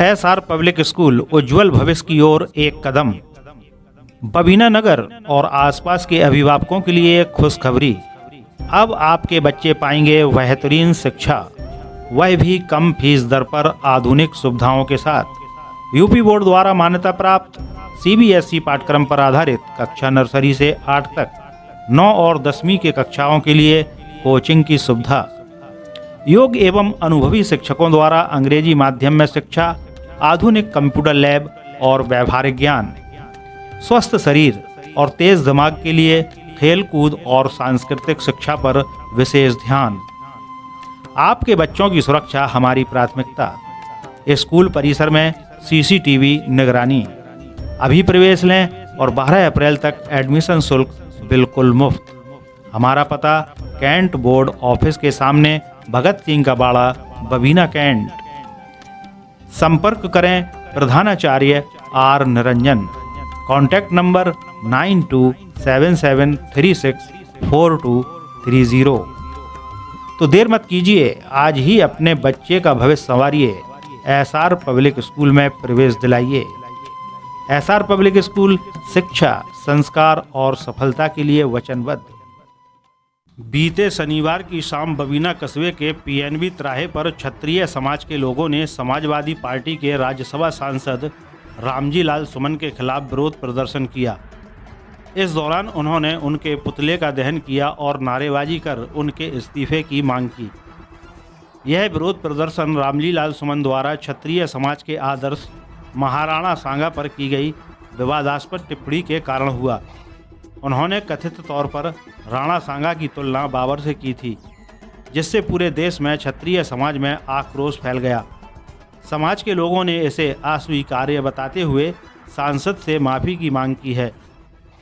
SR public school उज्जवल भविष्य की ओर एक कदम। बबीना नगर और आसपास के अभिभावकों के लिए एक खुशखबरी। अब आपके बच्चे पाएंगे बेहतरीन शिक्षा, वह भी कम फीस दर पर आधुनिक सुविधाओं के साथ। यूपी बोर्ड द्वारा मान्यता प्राप्त सीबीएसई पाठ्यक्रम पर आधारित कक्षा नर्सरी से 8 तक 9 और 10वीं के कक्षाओं के लिए कोचिंग की सुविधा। योग्य एवं अनुभवी शिक्षकों द्वारा अंग्रेजी माध्यम में शिक्षा, आधुनिक कंप्यूटर लैब और व्यावहारिक ज्ञान। स्वस्थ शरीर और तेज दिमाग के लिए खेल कूद और सांस्कृतिक शिक्षा पर विशेष ध्यान। आपके बच्चों की सुरक्षा हमारी प्राथमिकता। स्कूल परिसर में सीसीटीवी निगरानी। अभी प्रवेश लें और 12 अप्रैल तक एडमिशन शुल्क बिल्कुल मुफ्त। हमारा पता कैंट बोर्ड ऑफिस के सामने, भगत सिंह का बाड़ा, बबीना कैंट। संपर्क करें प्रधानाचार्य आर निरंजन। Contact number 9277364230। तो देर मत कीजिए, आज ही अपने बच्चे का भविष्य संवारिए। एसआर पब्लिक स्कूल में प्रवेश दिलाइए। एसआर पब्लिक स्कूल शिक्षा, संस्कार और सफलता के लिए वचनबद्ध। बीते शनिवार की शाम बबीना कस्बे के पीएनबी तिराहे पर क्षत्रिय समाज के लोगों ने समाजवादी पार्टी के राज्यसभा सांसद रामजी लाल सुमन के खिलाफ विरोध प्रदर्शन किया। इस दौरान उन्होंने उनके पुतले का दहन किया और नारेबाजी कर उनके इस्तीफे की मांग की। यह विरोध प्रदर्शन रामजी लाल सुमन द्वारा क्षत्रिय समाज के आदर्श महाराणा सांगा पर की गई विवादास्पद टिप्पणी के कारण हुआ। उन्होंने कथित तौर पर राणा सांगा की तुलना बाबर से की थी, जिससे पूरे देश में क्षत्रिय समाज में आक्रोश फैल गया। समाज के लोगों ने इसे अस्वीकार्य बताते हुए सांसद से माफ़ी की मांग की है।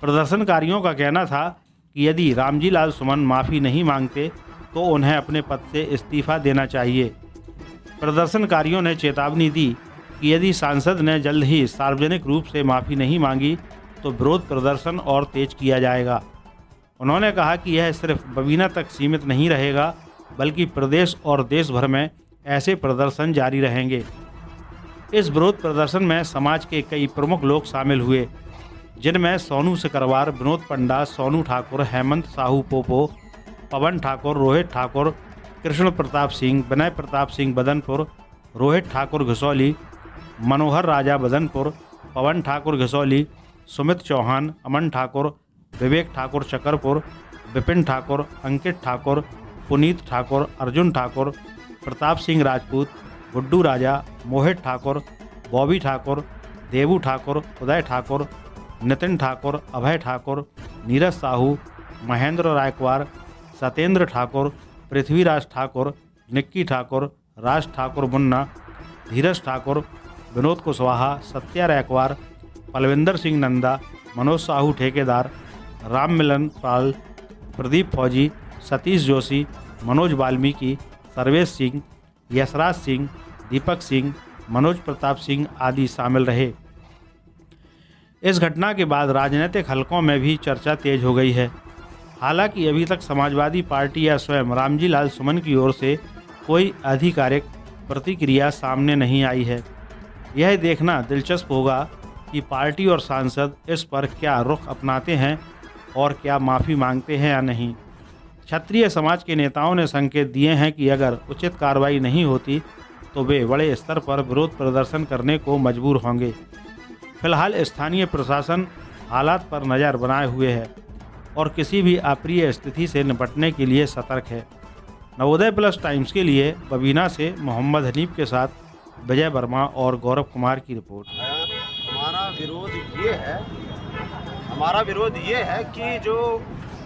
प्रदर्शनकारियों का कहना था कि यदि रामजी लाल सुमन माफ़ी नहीं मांगते तो उन्हें अपने पद से इस्तीफा देना चाहिए। प्रदर्शनकारियों ने चेतावनी दी कि यदि सांसद ने जल्द ही सार्वजनिक रूप से माफ़ी नहीं मांगी तो विरोध प्रदर्शन और तेज किया जाएगा। उन्होंने कहा कि यह सिर्फ बबीना तक सीमित नहीं रहेगा, बल्कि प्रदेश और देश भर में ऐसे प्रदर्शन जारी रहेंगे। इस विरोध प्रदर्शन में समाज के कई प्रमुख लोग शामिल हुए, जिनमें सोनू सिकरवार, विनोद पंडा, सोनू ठाकुर, हेमंत साहू पोपो, पवन ठाकुर, रोहित ठाकुर, कृष्ण प्रताप सिंह, विनय प्रताप सिंह बदनपुर, रोहित ठाकुर घसौली, मनोहर राजा बदनपुर, पवन ठाकुर घसौली, सुमित चौहान, अमन ठाकुर, विवेक ठाकुर चकरपुर, विपिन ठाकुर, अंकित ठाकुर, पुनीत ठाकुर, अर्जुन ठाकुर, प्रताप सिंह राजपूत, गुड्डू राजा, मोहित ठाकुर, बॉबी ठाकुर, देवू ठाकुर, उदय ठाकुर, नितिन ठाकुर, अभय ठाकुर, नीरज साहू, महेंद्र रायकवार, सत्येंद्र ठाकुर, पृथ्वीराज ठाकुर, निक्की ठाकुर, राज ठाकुर मुन्ना, धीरज ठाकुर, विनोद कुशवाहा, सत्या रायकवार, पलविंदर सिंह नंदा, मनोज साहू ठेकेदार, राम मिलन पाल, प्रदीप फौजी, सतीश जोशी, मनोज वाल्मीकि, सर्वेश सिंह, यशराज सिंह, दीपक सिंह, मनोज प्रताप सिंह आदि शामिल रहे। इस घटना के बाद राजनीतिक हलकों में भी चर्चा तेज हो गई है। हालांकि अभी तक समाजवादी पार्टी या स्वयं रामजी लाल सुमन की ओर से कोई आधिकारिक प्रतिक्रिया सामने नहीं आई है। यह देखना दिलचस्प होगा कि पार्टी और सांसद इस पर क्या रुख अपनाते हैं और क्या माफ़ी मांगते हैं या नहीं। क्षत्रिय समाज के नेताओं ने संकेत दिए हैं कि अगर उचित कार्रवाई नहीं होती तो वे बड़े स्तर पर विरोध प्रदर्शन करने को मजबूर होंगे। फिलहाल स्थानीय प्रशासन हालात पर नज़र बनाए हुए है और किसी भी अप्रिय स्थिति से निपटने के लिए सतर्क है। नवोदय प्लस टाइम्स के लिए बबीना से मोहम्मद हनीफ के साथ विजय वर्मा और गौरव कुमार की रिपोर्ट। हमारा विरोध ये है कि जो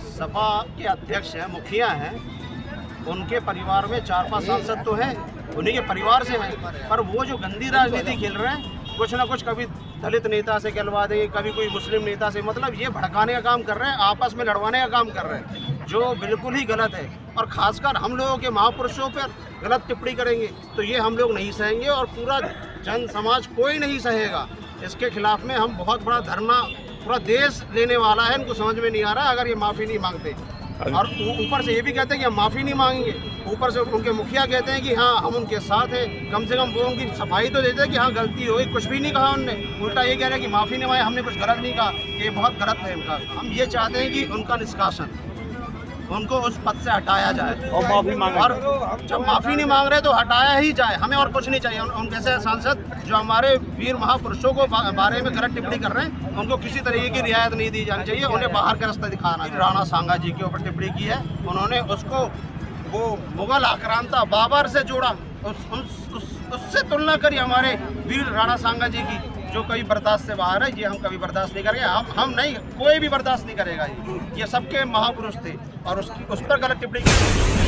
सपा के अध्यक्ष हैं, मुखिया हैं, उनके परिवार में 4-5 सांसद तो हैं, उन्हीं के परिवार से हैं, पर वो जो गंदी राजनीति खेल रहे हैं, कुछ ना कुछ कभी दलित नेता से कहलवा देंगे, कभी कोई मुस्लिम नेता से, मतलब ये भड़काने का काम कर रहे हैं, आपस में लड़वाने का काम कर रहे हैं, जो बिल्कुल ही गलत है। और ख़ासकर हम लोगों के महापुरुषों पर गलत टिप्पणी करेंगे तो ये हम लोग नहीं सहेंगे और पूरा जन समाज कोई नहीं सहेगा। इसके खिलाफ में हम बहुत बड़ा धरना, पूरा देश लेने वाला है। इनको समझ में नहीं आ रहा, अगर ये माफ़ी नहीं मांगते और ऊपर से ये भी कहते हैं कि हम माफ़ी नहीं मांगेंगे। ऊपर से उनके मुखिया कहते हैं कि हाँ हम उनके साथ हैं। कम से कम वो उनकी सफाई तो देते हैं कि हाँ गलती हुई, कुछ भी नहीं कहा उनने। उल्टा ये कह रहे हैं कि माफ़ी नहीं मांगे, हमने कुछ गलत नहीं कहा। ये बहुत गलत है इनका। हम ये चाहते हैं कि उनका निष्कासन, उनको उस पद से हटाया जाए और माफ़ी मांगे। और जब माफ़ी नहीं मांग रहे तो हटाया ही जाए, हमें और कुछ नहीं चाहिए। उन जैसे सांसद जो हमारे वीर महापुरुषों को बारे में गलत टिप्पणी कर रहे हैं, उनको किसी तरीके की रियायत नहीं दी जानी चाहिए, उन्हें बाहर का रास्ता दिखाना। राणा सांगा जी के ऊपर टिप्पणी की है उन्होंने, उसको वो मुगल आक्रांता बाबर से जोड़ा, उससे तुलना करी हमारे वीर राणा सांगा जी की, जो कभी बर्दाश्त से बाहर है। ये हम कभी बर्दाश्त नहीं करेंगे, हम नहीं, कोई भी बर्दाश्त नहीं करेगा। ये सबके महापुरुष थे और उस पर गलत टिप्पणी की।